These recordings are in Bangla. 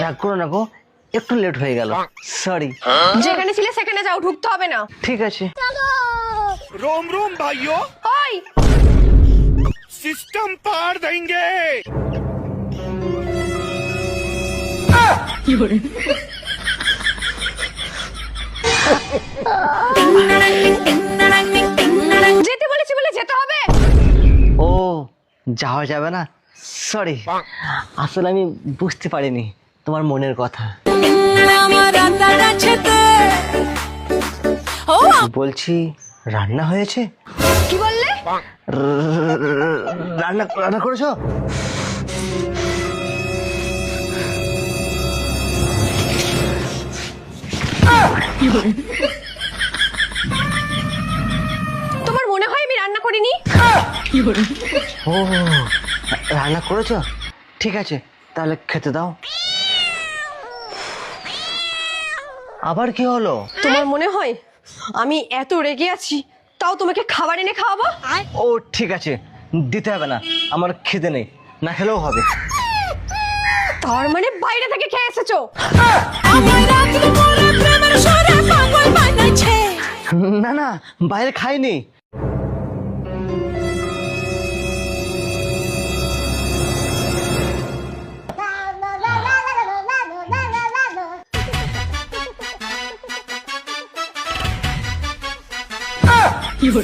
রাগ করো না গো, একটু লেট হয়ে গেল, সরি। যেখানে ছিলে সেখানে যাও, ঢুকতে হবে না। ঠিক আছে। रोम रोम भाइयों, ওই सिस्टम पार देंगे। যেতে বলেছি বলে যেতে হবে। ও, যাওয়া যাবে না, সরি। আসলে আমি বুঝতে পারিনি তোমার মনের কথা। বলছি, রান্না হয়েছে? কি বললে? রান্না রান্না করেছো? তোমার মনে হয় আমি রান্না করিনি? ও, রান্না করেছো? ঠিক আছে, তাহলে খেতে দাও। আবার কি হলো? তোমার মনে হয় আমি এত রেগে আছি তাও তোমাকে খাবার এনে খাওয়াবো? ও ঠিক আছে, দিতে হবে না, আমার খিদে নেই, না খেলেও হবে। তার মানে বাইরে থেকে খেয়ে এসেছো? না না, বাইরে খাইনি।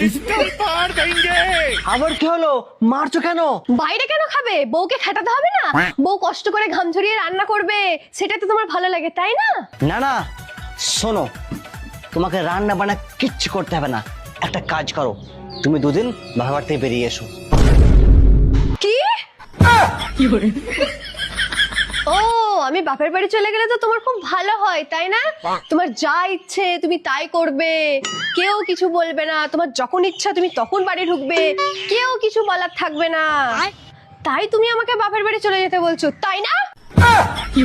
सिस्टम पार देंगे। আবার কি হলো? মারছো কেন? বাইরে কেন খাবে? বউকে খাটাতে হবে না? বউ কষ্ট করে ঘাম ঝরিয়ে রান্না করবে, সেটা তো তোমার ভালো লাগে, তাই না? না না, শোনো, তোমাকে রান্না বান্না কিচ্ছু করতে হবে না। একটা কাজ করো, তুমি দুদিন বাবার বাড়ি থেকে বেরিয়ে এসো। কি? ও, আমি বাপের বাড়ি চলে গেলে তো তোমার খুব ভালো হয়, তাই না? তোমার যা ইচ্ছে তুমি তাই করবে, কেউ কিছু বলবে না, তোমার যখন ইচ্ছা তুমি তখন বাড়ি ঢুকবে, কেউ কিছু বলার থাকবে না। তাই তুমি আমাকে বাপের বাড়ি চলে যেতে বলছো, তাই না? কি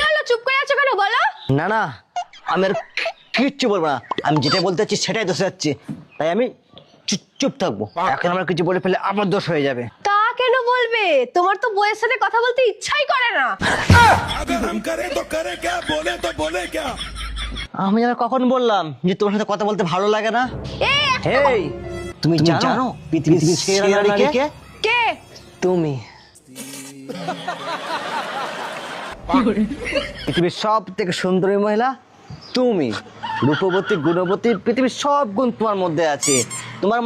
হলো, চুপ করে আছো কেন, বলো? না না, আমি আর কিচ্ছু বলবো না, আমি যেটা বলতে চাচ্ছি সেটাই দোষ যাচ্ছে, তাই আমি চুপ থাকবো। এখন আমার কিছু বলে ফেলে আমার দোষ হয়ে যাবে। তা কেন বলবে? তোমার তো বউয়ের সাথে কথা বলতে ইচ্ছাই করে না। अगर हम करें तो करें क्या, बोले तो बोले क्या। আমি আর কখন বললাম যে তোমার সাথে কথা বলতে ভালো লাগে না? এই, এই, তুমি জানো পৃথিবীর সেরা নারী কে? কে? তুমি। পৃথিবীর সব থেকে সুন্দরী মহিলা তুমি, রূপবতী, গুণবতী, পৃথিবীর সব গুণ তোমার মধ্যে আছে। তোমার মতো